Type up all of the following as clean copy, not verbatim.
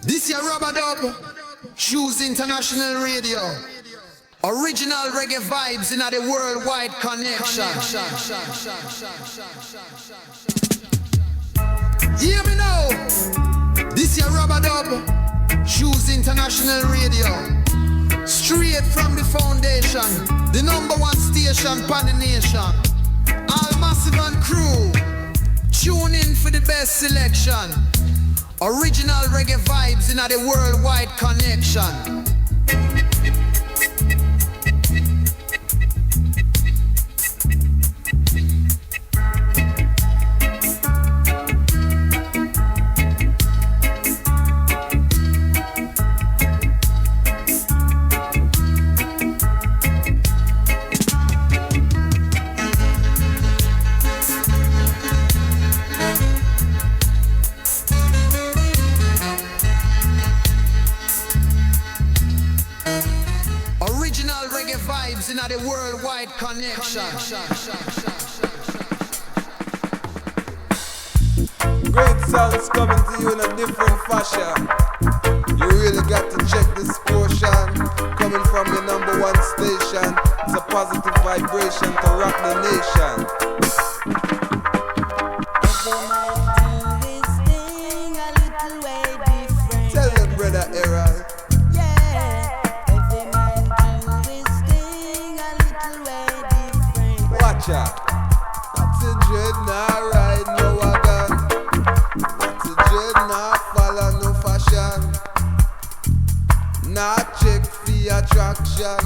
This year Rubber Dub, Choose International Radio. Original reggae vibes in the worldwide connection. Hear me now. This year Rubber Dub, Choose International Radio. Straight from the foundation, the #1 station pan the nation. All massive and crew, tune in for the best selection. Original reggae vibes in the worldwide connection. In the worldwide connection. Great sounds coming to you in a different fashion. You really got to check this portion. Coming from your #1 station, it's a positive vibration to rock the nation. Tell them, brother Errol. That's a dread, nah ride no wagon. That's a dread, nah follow no fashion. Nah check for attraction.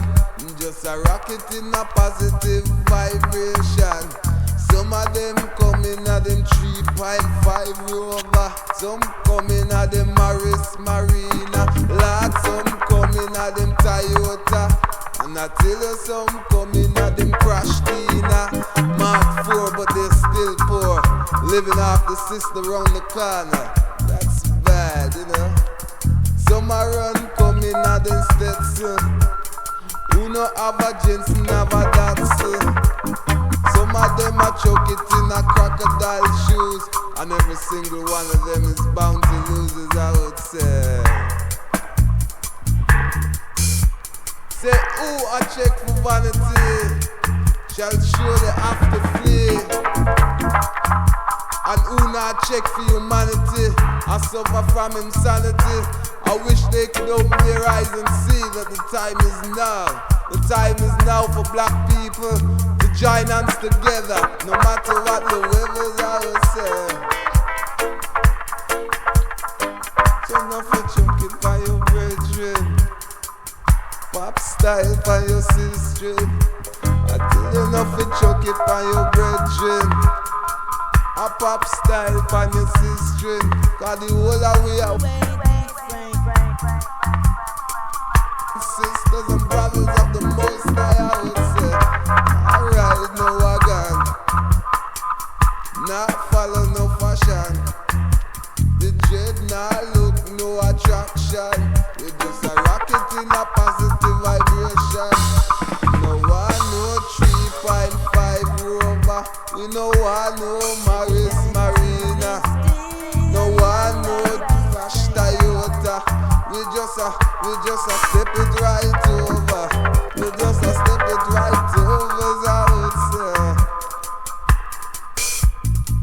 Just a rocket in a positive vibration. Some of them coming at them 3.5 Rover. Some coming at them Maris Marina. Lord, some coming at them Toyota. And I tell you some coming at them Crash Tina. Mark 4 but they're still poor. Living off the sister round the corner. That's bad, you know. Some are run coming at them Stetson. Who no have a Jensen, have a Datsun. Some of them are choke it in a crocodile shoes. And every single one of them is bound to lose, as I would say. Say, ooh, I check for vanity. Shall surely have to flee. And who not check for humanity? I suffer from insanity. I wish they could open their eyes and see that the time is now. The time is now for black people to join hands together, no matter what the weathers I will say. So nothing choking by your brethren. Pop style by your sister. I tell you nothing choking by your brethren. A pop style by your sister. Cause the whole of we are sisters and brothers of the most high, I would say. Alright, no wagon. Not follow no fashion. The dread not look no attraction. We just a rocket in a positive vibration. No one no 3.5 Rover. We no one no Maris Marina. No one no Crash Toyota. We just a step it right over. We just a step it right over, as I would say.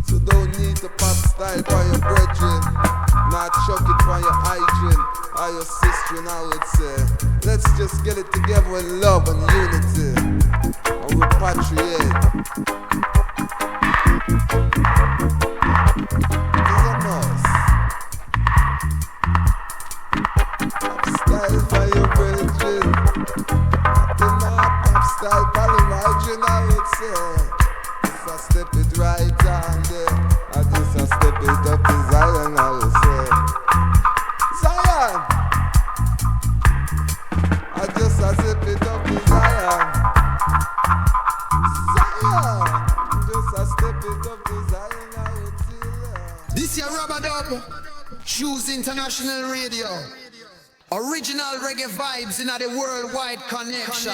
So don't need to pop style for your brethren. Not chuck it for your hygiene or your sister, I would say. Let's just get it together in love and unity. And repatriate. It's a must. Pop style for your brethren. Pop style for your hygiene, I would say. Just a step it right on there. I just a step it up to Zion, I would say. Zion! I just a step it up to Zion. Zion! Just a step it up to Zion, I would say. This year Rubber Dub, Choose International Radio. Original reggae vibes in the worldwide connection.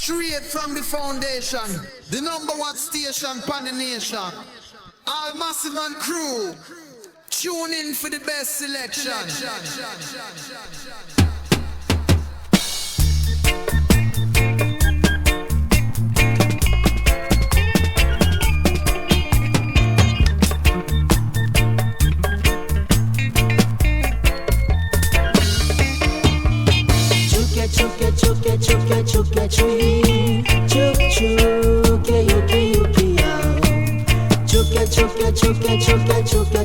Straight from the foundation, the number one station pan the nation. All massive and crew, tune in for the best selection. Chuke tree, chuk chuke yuki yuki yao. Chuke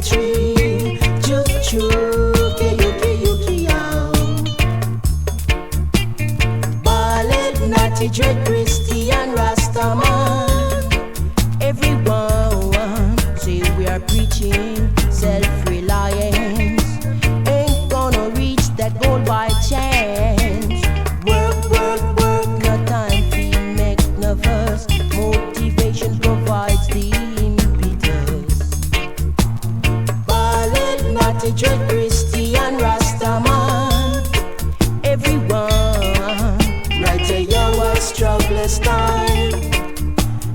tree, chuk chuke yuki yuki yao. Ballad, natty, dread, Christian, Rastaman. Everyone say we are preaching self-reliance. Ain't gonna reach that goal by chance. Motivation provides the impetus. Ballad, natty, dread, Christian, Rastaman. Everyone, right there, your struggler's time.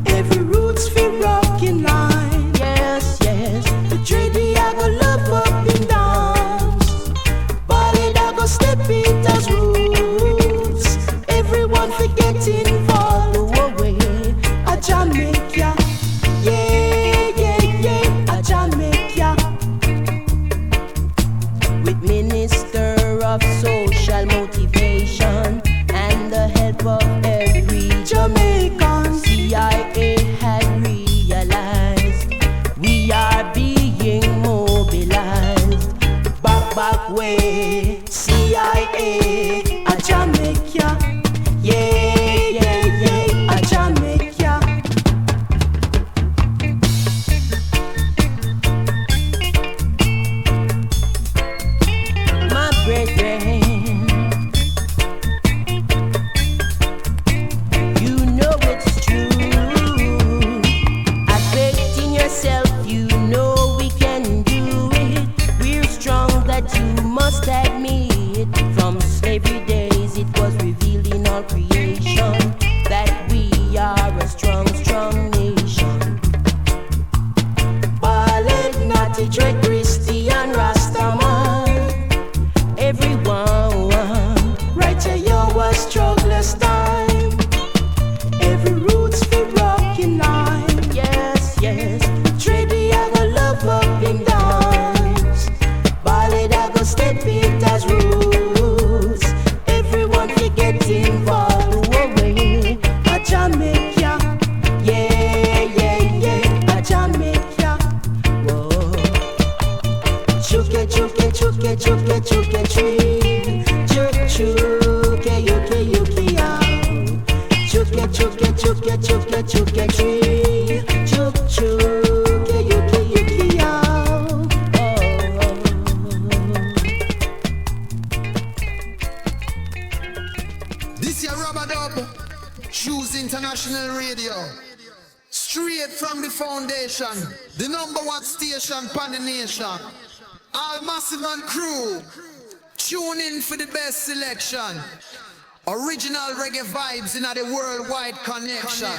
Every roots for rocking line. Yes, the dready I go love up and dance. Ballad I go step it as roots. Everyone forgetting involved. Jamaica, yeah, a Jamaica. With Minister of Social Motivation and the help of every Jamaican, CIA had realized we are being mobilized. Back way, CIA, a Jamaica, yeah, a Jamaica. Must admit, from slavery days it was revealed in all creation that we are a strong nation. Ballad, natty, dread, Christian, Rastaman. Everyone, right here, your struggler's time. Every roots for rocking line. Yes, Trady, I go love up and dance. Ballad, I go step it as rules. Everyone forget involved away. A Jamaica, yeah, a Jamaica. Whoa. Chuke tree, chuke yuki yao. Chuke tree, chuke yuki yao. This year Rubber Dub, Choose International Radio. Straight from the foundation, the number one station pan the nation. All massive and crew, tune in for the best selection. Original reggae vibes in the worldwide connection.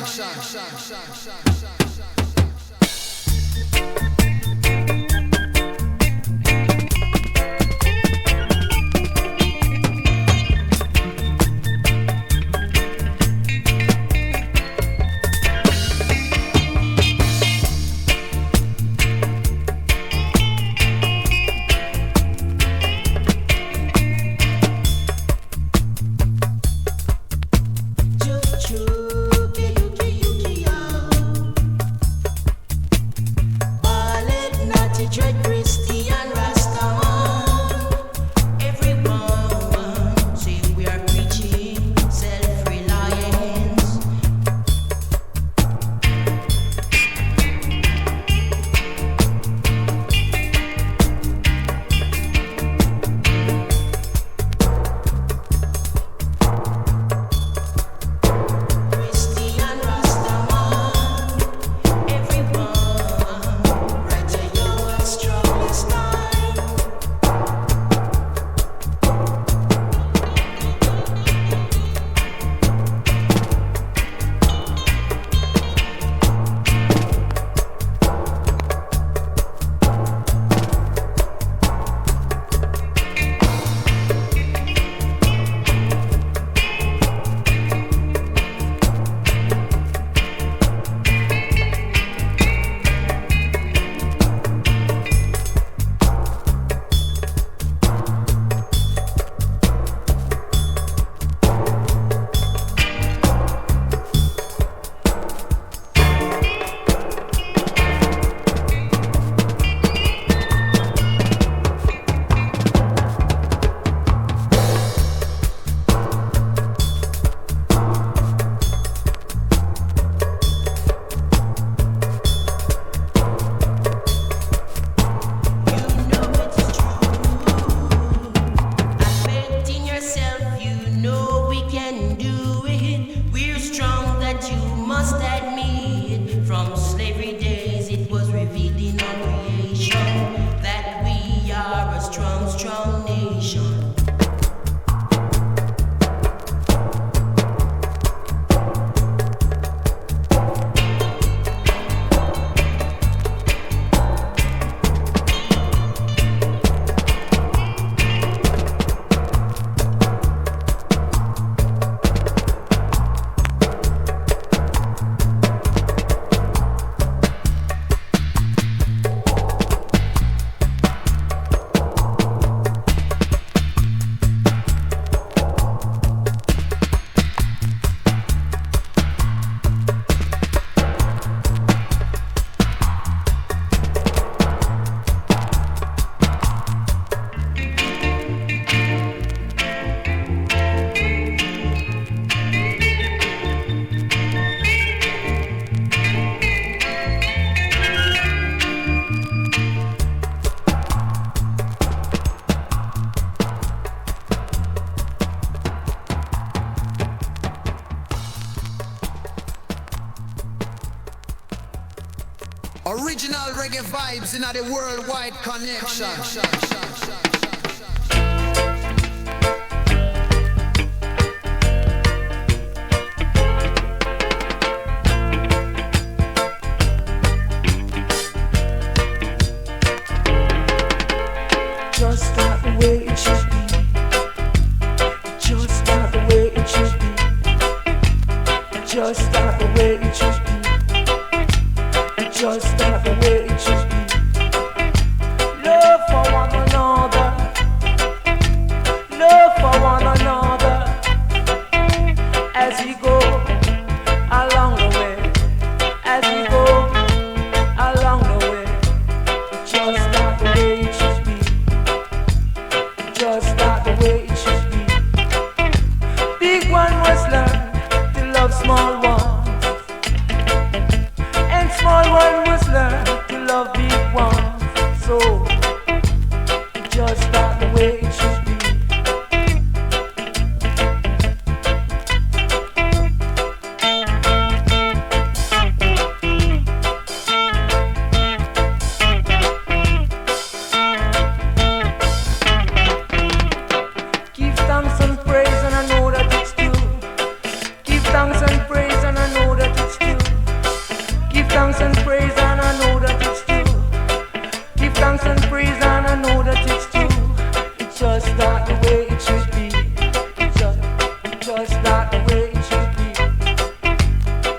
Original reggae vibes in the worldwide connection. Just not the way it should be. Just not the way it should be. Just not the way it should be. Just not the way it should be. Love for one another. Love for one another. As we go along the way. As we go along the way. Just not the way it should be. Just not the way it should be. Big one must learn to love small ones, and small one must learn to love big ones. So, just not the way it should be. Give thanks and praise, and I know that it's true. Give thanks and praise, and I know that it's true. Give thanks and praise, and I know that it's true. Give thanks and praise, and I know that it's true. It's just not the way it should be. It's just not the way it should be.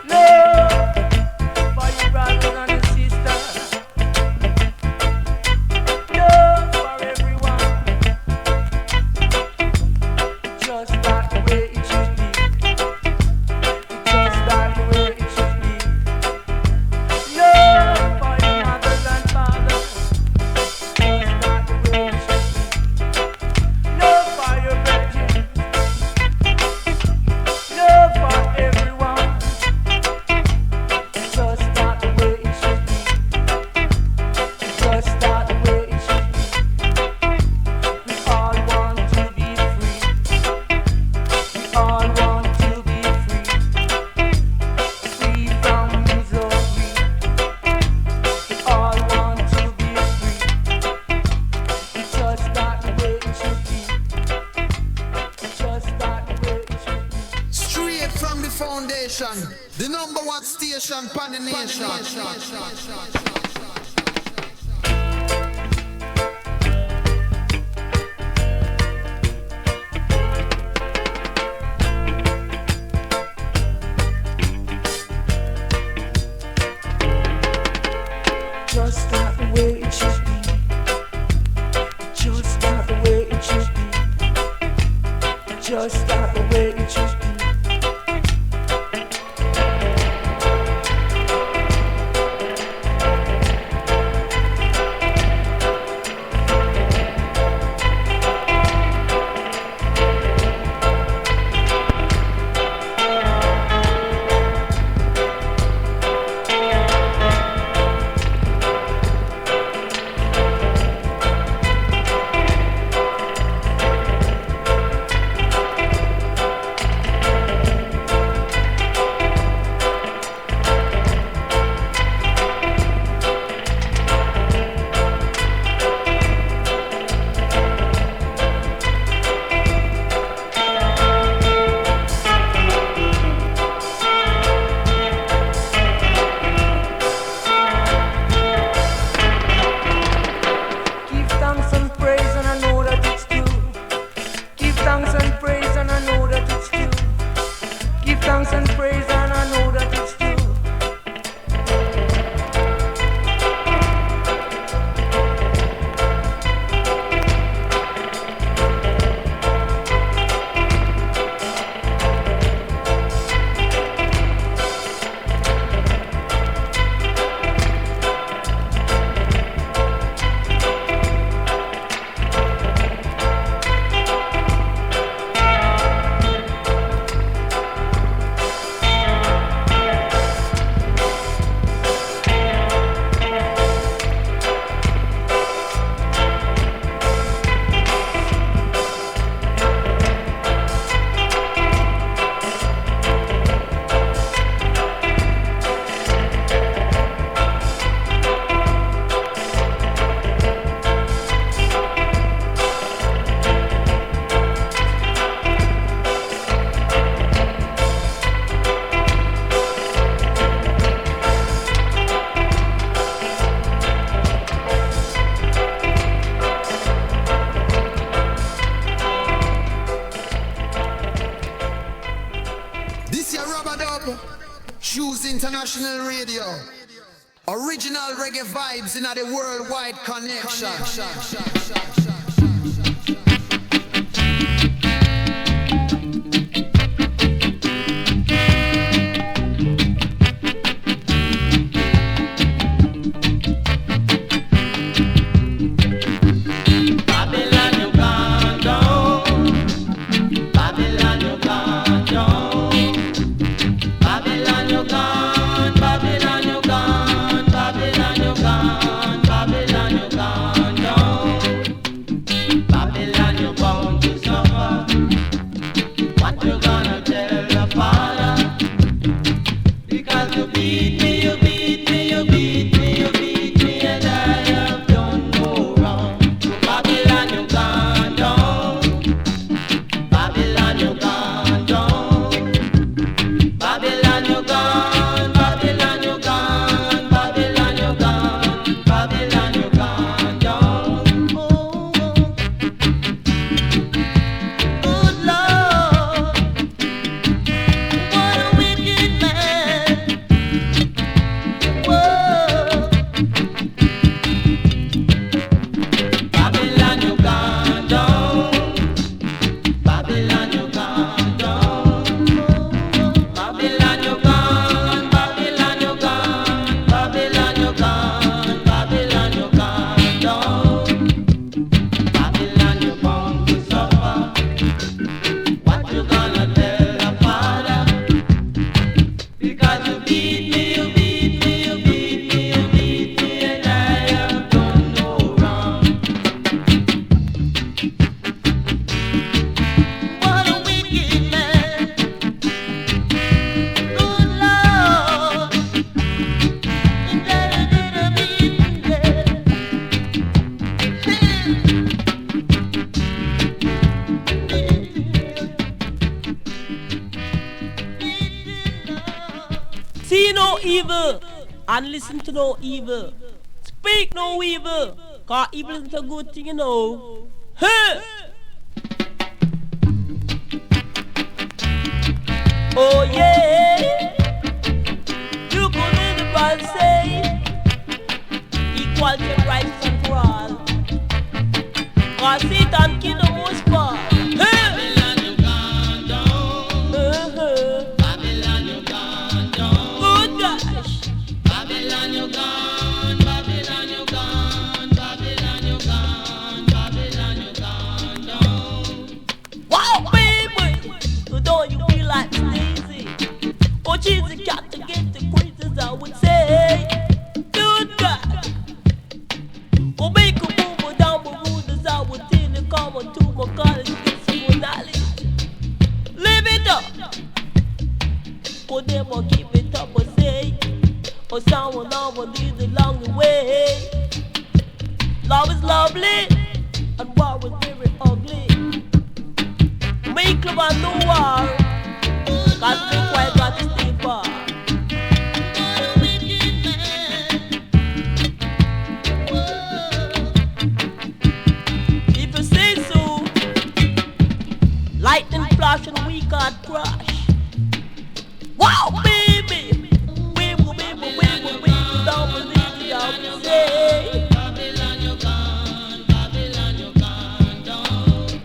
Love for your brothers and your sisters. Love for everyone. Just not the way it should be. Just not the way it should be. Love for your mothers and fathers. Just not the way it should be. Love for your brethren. Love for everyone. Just not the way it should be. Just not the way it should be. We all want to be free. We all want to be free. Free from misery. We all want to be free. It's just not the way it should be. It's just not the way it should be. Straight from the foundation, the number one station pan the nation. Just not the way it should be. Just not the way it should be. Just not the way it should be. Shoes International Radio. Original reggae vibes in the worldwide connection. And listen to no evil. Speak no evil. Cause evil isn't a good thing, you know. Hey! Oh yeah. You could live the Bible say equality of rights and for all. Cause Satan kill the most part. Hey! Cheesy got to get the creases, I would say. Good God. Oh, make a move down my rulers, I would tell you, come on to my college, get some knowledge. Live it up. For them, or keep it up, or say. Or someone over leads along the way. Love is lovely, and war is very ugly. Make love and no war. Cause the white got to stay far. If you say so, lightning flash and we can't crush. Wow, baby! Wibble, wibble, wibble, wibble, don't believe me, I will say. Babylon, you're gone, Babylon, you're gone, don't.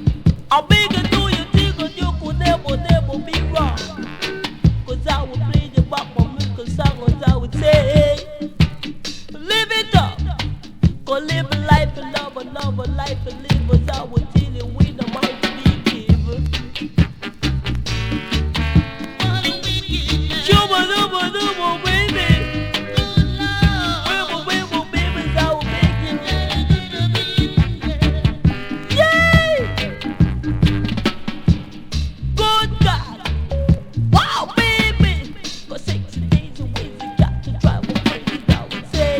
I'll make it do you think you could never be wrong. I would play the back for me, cause songs I would say. Live it up. Go live a life and love another life and live as I would tell you we the mighty give. Shuba duba duba baby. Wibble wibble babies I will make you. Yay! Good God. Wow, baby! For 60 days a week, we got to drive a crazy, I would say.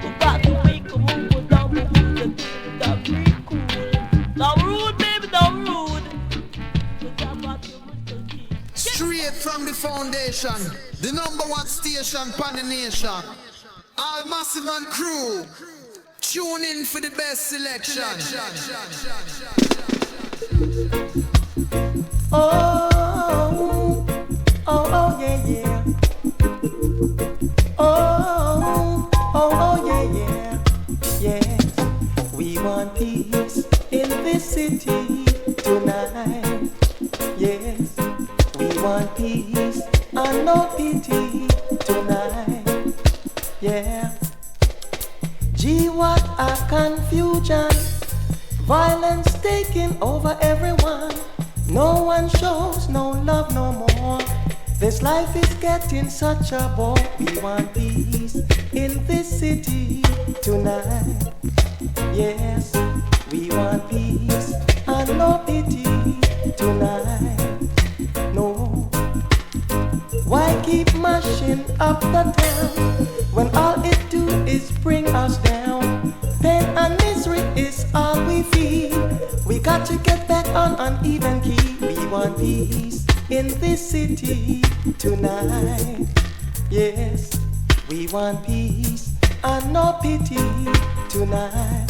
We got to make a move down the road and that's pretty cool. Don't rude, baby, don't rude. Straight from the foundation, the #1 station pan the nation. All massive and crew, tune in for the best selection. Oh, yeah, yeah. tonight. Yes, we want peace and no pity tonight. Yeah. Gee, what a confusion. Violence taking over everyone. No one shows no love no more. This life is getting such a bore. We want peace in this city tonight. Yes, we want peace and no pity tonight. No. Why keep mashing up the town when all it do is bring us down? Pain and misery is all we feel. We got to get back on an even key. We want peace in this city tonight. Yes, we want peace and no pity tonight.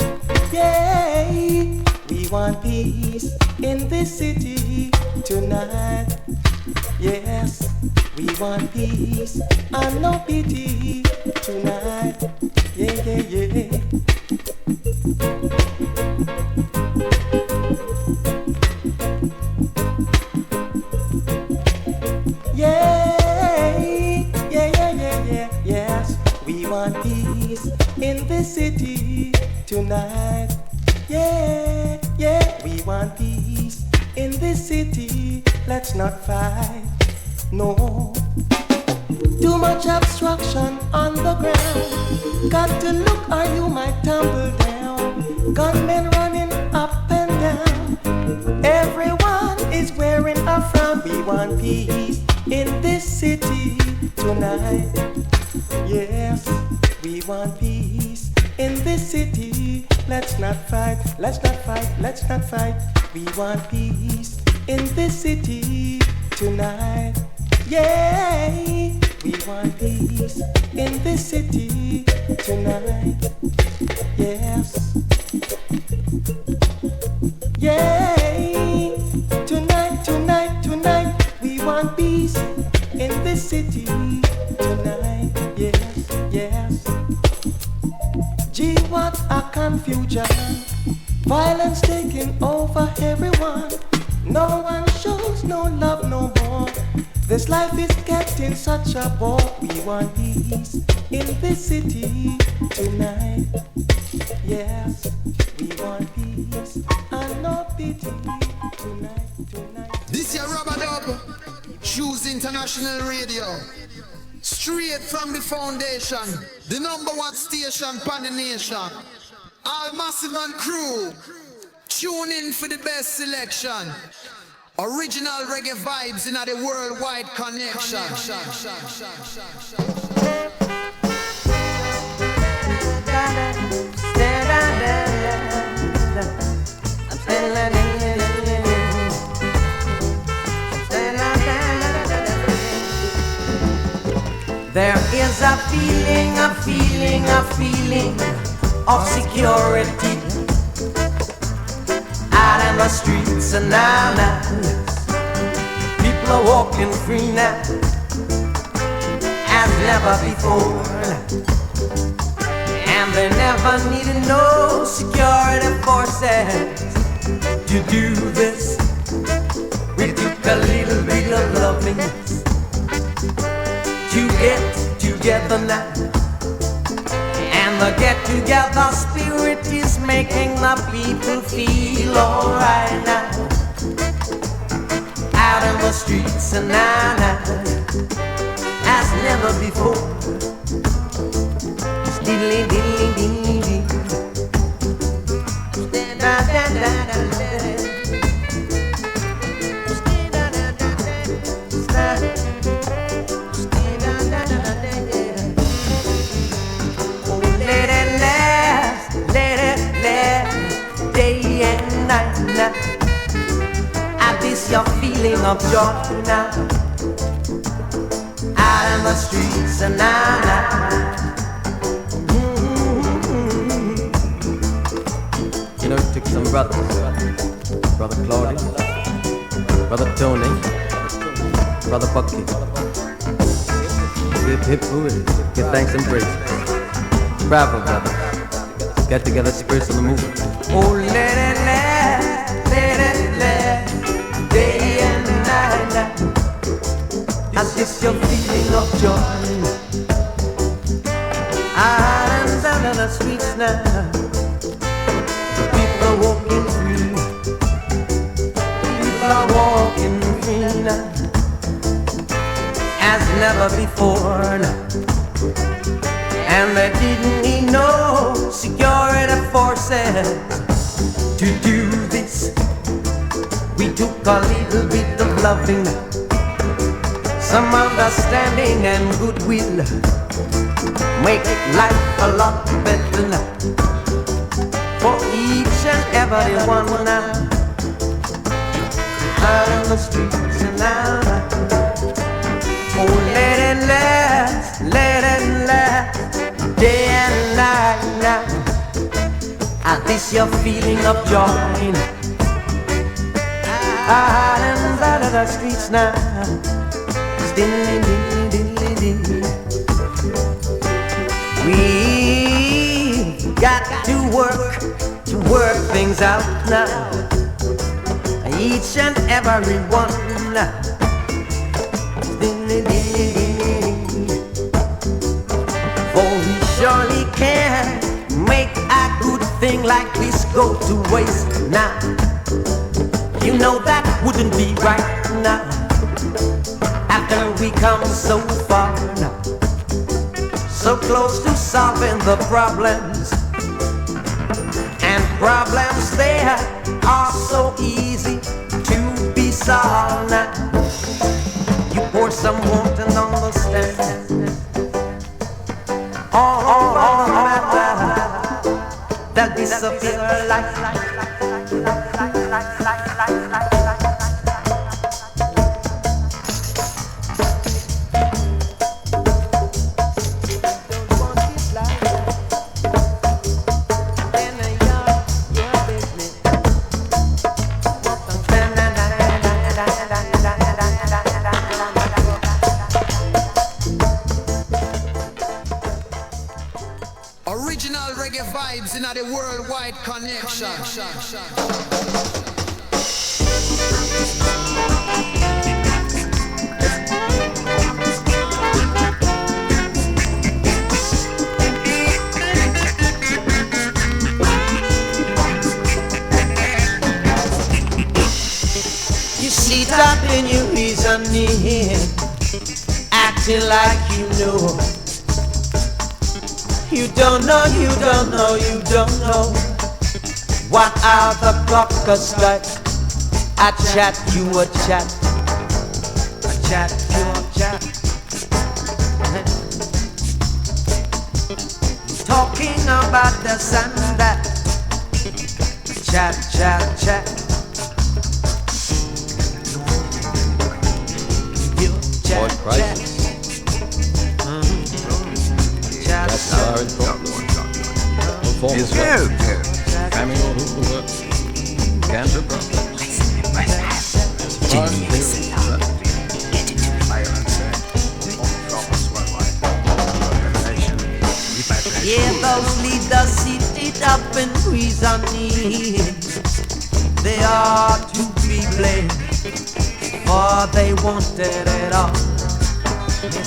Yay, we want peace in this city tonight. Yes, we want peace and no pity tonight. Yeah, yeah, yeah. Yes, we want peace in this city tonight. Yeah, yeah, we want peace in this city. Let's not fight, no. Too much obstruction on the ground. Got to look or you might tumble down. Gunmen running up and down. Everyone is wearing a frown. We want peace in this city tonight. Yes, we want peace in this city. Let's not fight, let's not fight, let's not fight. We want peace in this city tonight. Yay, we want peace in this city tonight. Yes. Yay, tonight, tonight, tonight. We want peace in this city tonight. Yes, yes. Gee, what a confusion. Violence taking over everyone. No one shows no love no more. This life is getting such a bore. We want peace in this city tonight. Yes, we want peace and no pity tonight, tonight. This year Rubber Dub, Choose International Radio. Straight from the foundation, the #1 station pan the nation. All massive and crew, tune in for the best selection. Original reggae vibes in the worldwide connection. There is a feeling of security out in the streets and now. People are walking free now as never before, and they never needed no security forces to do this. We took a little bit of loveliness to get together now, and the get-together spirit is making the people feel alright now. Out in the streets and now, as never before. Diddly diddly diddly. Da da da da da. Your feeling of joy now, out in the streets and now. You know, it took some brothers, Brother Claudia, Brother Tony, Brother Bucky. Hip hip hooray, give thanks and praise. Bravo, brother. Get together, spirits on the move. Oh, let it, let it, let it. are walking free now, as never before now. And they didn't need no security forces to do this. We took a little bit of loving, some understanding and goodwill, make life a lot better now for each and every one now. Out on the streets and now, oh, let it last, day and night now. At this your feeling of joy now. Out and out of the streets now. We got to work things out now. Each and every one now. For we surely can make a good thing like this go to waste now. You know that wouldn't be right now. After we come so far now, so close to solving the problems, and problems there are so easy to be solved now. You pour some warmth and understand all that disappear like original reggae vibes in the worldwide connection. You see that in your reasoning, acting like you know. You don't know what out the clock strike. I chat, you a chat. I chat, you a chat. Talking about this and that. Chat. You chat, chat. That's Lara in Israel. Cameo Hoover. Campbell. Yeah, those leaders seated up in reasoning, they are to be blamed, for they wanted it all.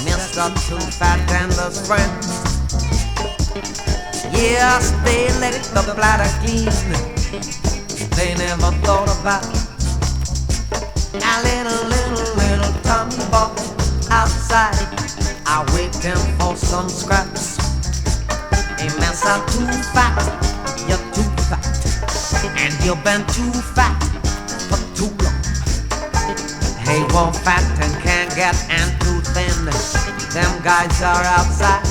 Mr. Too Fat and the friends, yes, they let the bladder clean. They never thought about a little Tommy boy outside. I waiting for some scraps. Hey, Mr. Too Fat, you're too fat, and you've been too fat for too long. Hey, one fat and can't get and too thin. Them guys are outside.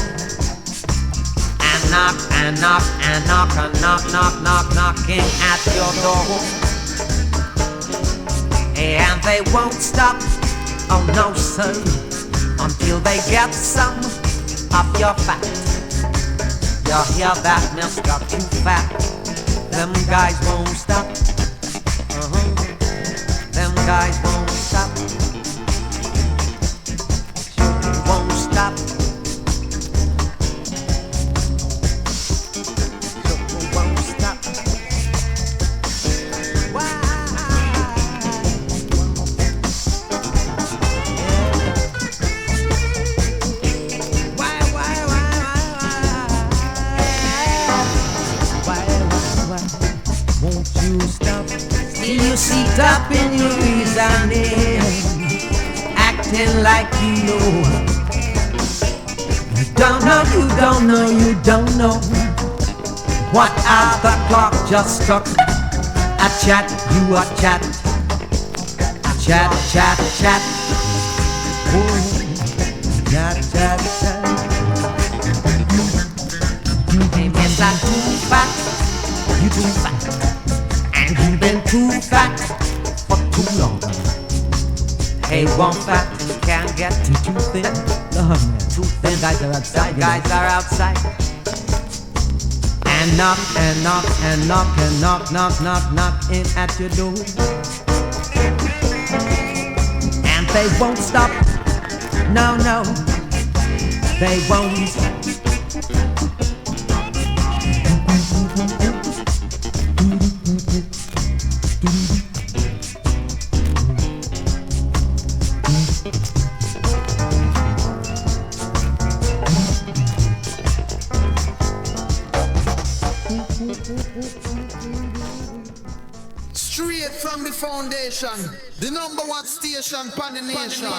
Knocking at your door. And they won't stop, oh no sir, until they get some of your fat. You hear that, Mr. Too Fat? Them guys won't stop. Them guys won't stop. Sure won't stop. Seat up in your pretend like you know. You don't know, you don't know, you don't know. What as the clock just struck? A chat, you a chat. A chat, chat, chat. Oh, chat, chat, chat. Yes, I'm too fat. You too fat. And you've been too fat for too long. Hey, one fat can't get too thin. Too thin. Guys are outside. Guys are outside. And knock and knock and knock and knock, knock, knock, knock in at your door. And they won't stop. No, no, they won't. Straight from the foundation, the number one station pan the nation.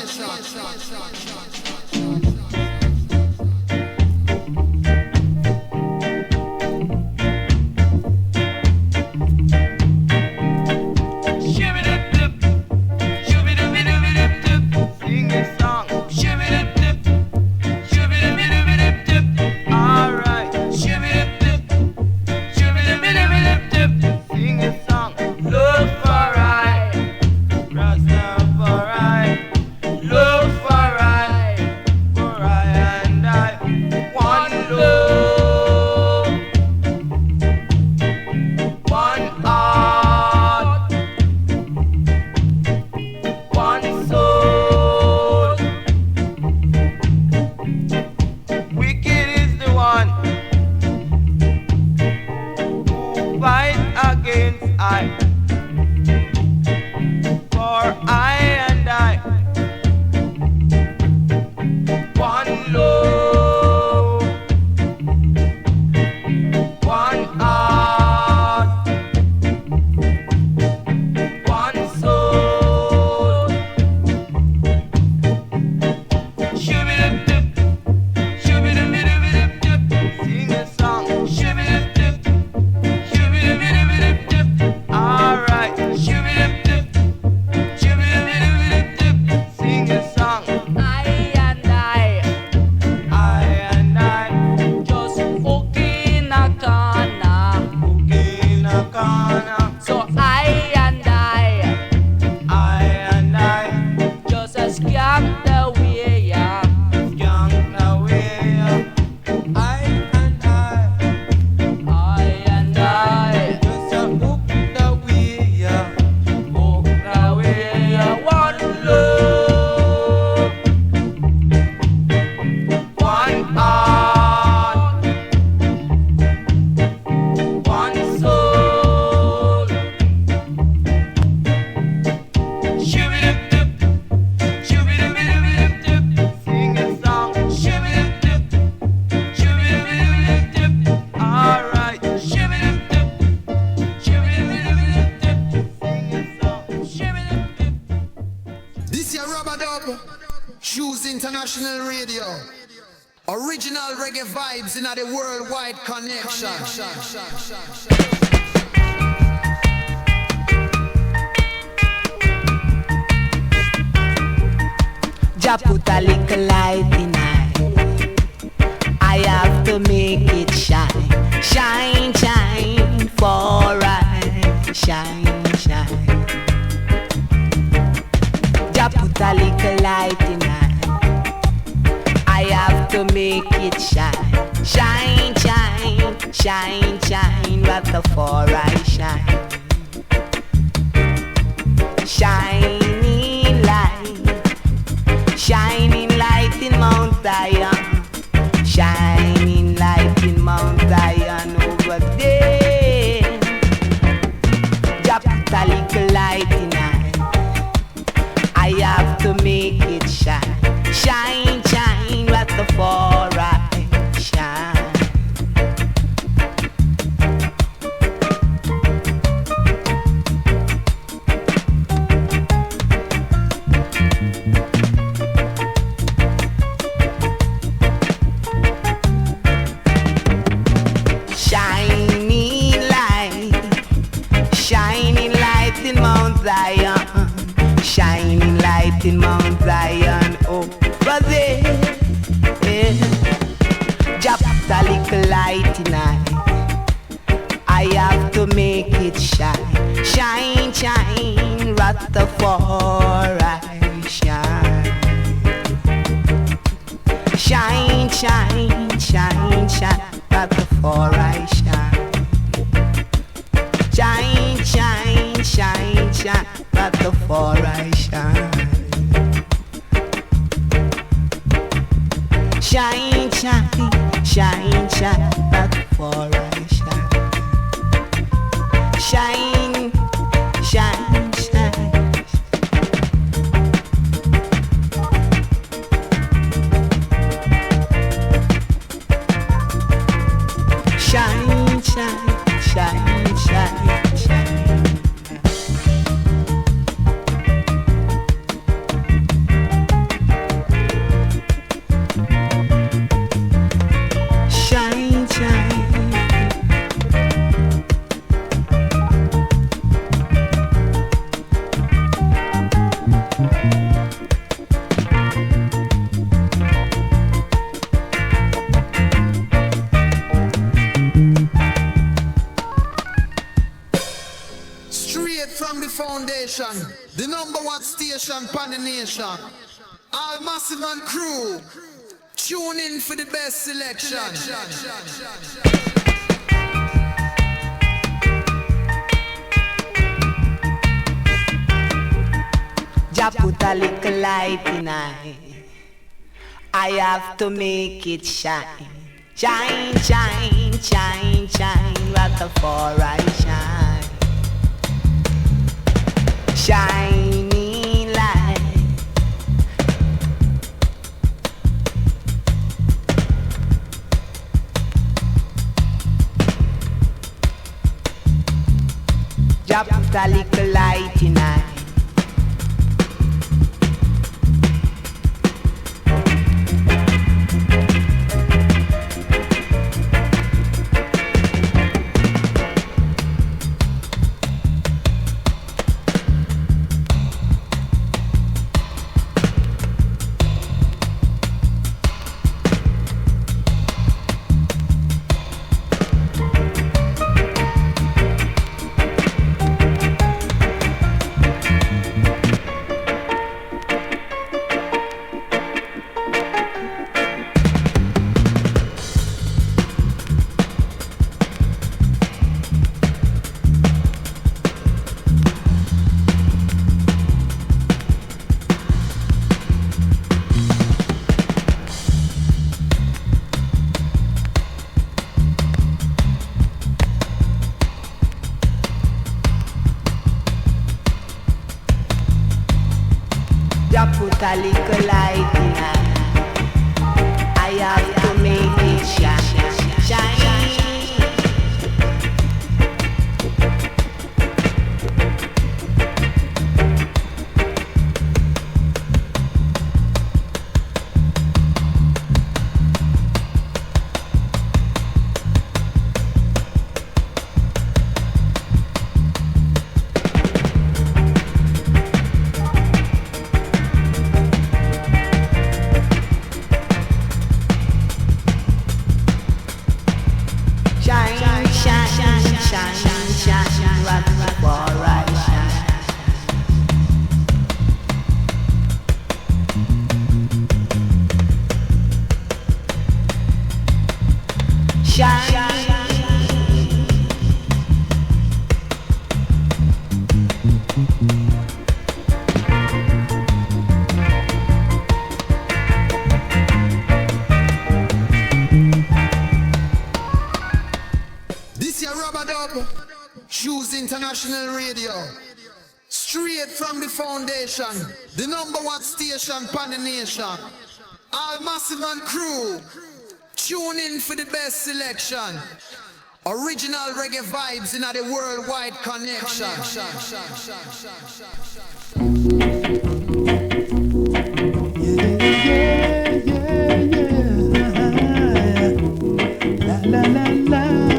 International Radio, original reggae vibes in the worldwide connection. Jah put a little light in I have to make it shine, shine, shine for I, shine, shine. Jah put a little light in I have to make it shine, shine, shine, shine, shine, what the for I shine. Shining light in Mount Zion, shining light in Mount Zion over there. Jah put a little light in I have to make it shine, shine, shine, what the for I shine. light in Mount Zion over there. Just a little light tonight. I have to make it shine, shine, shine, Rastafari shine. Shine, shine, shine, shine, Rastafari shine. Shine, shine, shine, shine, Rastafari shine. Shine, shine, shine, shine, Rastafari shine. Shine, shine, shine. Shine, shine, shine, shine, shine. Shine, shine. Straight from the foundation, the number one station pan the nation. All massive and crew, tune in for the best selection. Just put a little light in I. I have to make it shine. Shine, shine, shine, shine, Rastafari shine. Shining light. Just put a little light in I. Put a little light in I have to make it shine, shine. International Radio, straight from the foundation, the number one station pan the nation. All massive and crew, tune in for the best selection. Original reggae vibes in the worldwide connection. La la la la la.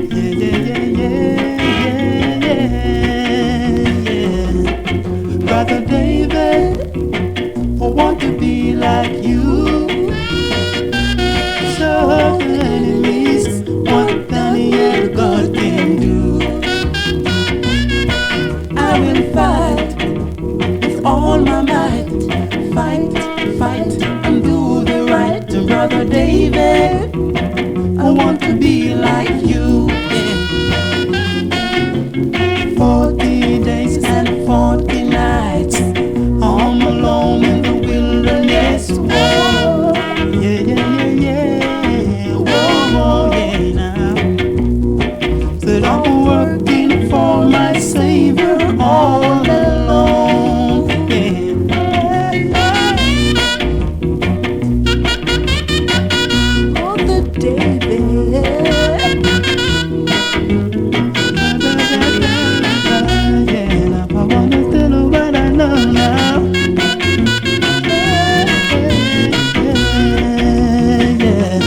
Yeah, yeah, yeah, yeah, yeah. I will fight with all my might. Fight, fight, and do the right to Brother David. I want to be like you. Yeah. 40 days and 40 nights, I'm alone in the wilderness. Whoa, yeah, yeah, yeah, yeah. Whoa, yeah, now. Said I'm working for my Savior all alone. Yeah. Oh, the David. Yeah, I wanna tell you what I know now. Yeah.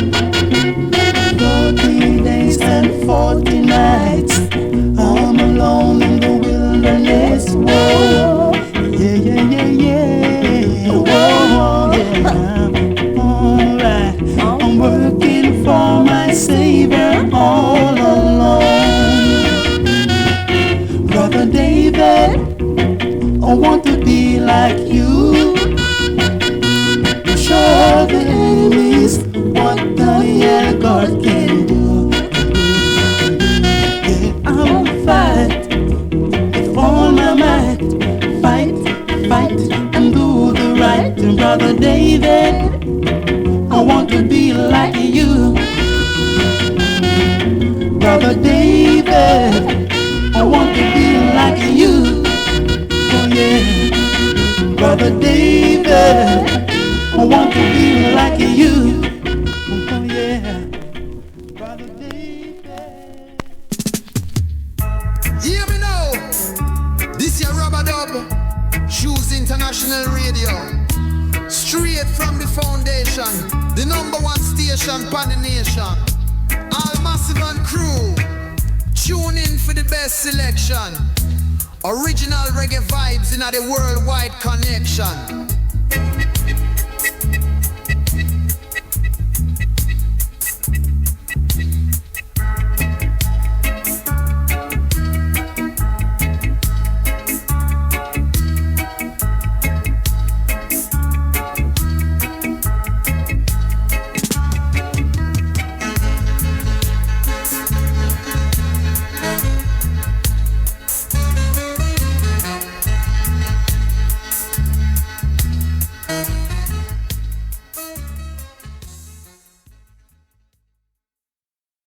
40 days and 40 nights, I'm alone in the wilderness. Whoa, yeah, yeah, yeah, yeah. Whoa, yeah. Alright, I'm working for my Savior all alone. Brother David, I want to be like you. Show the enemies what God can do. Yeah, I will fight with all my might. Fight, fight, and do the right. Brother David, I want to be like you. Brother David, I want to be like you. Oh yeah. Brother David, I want to be like you. Oh yeah. Brother David. Hear me now. This here Rubber Dub, Shoes International Radio. Straight from the foundation, the #1 station pan the nation. All massive and crew, tune in for the best selection. Original reggae vibes in the worldwide connection.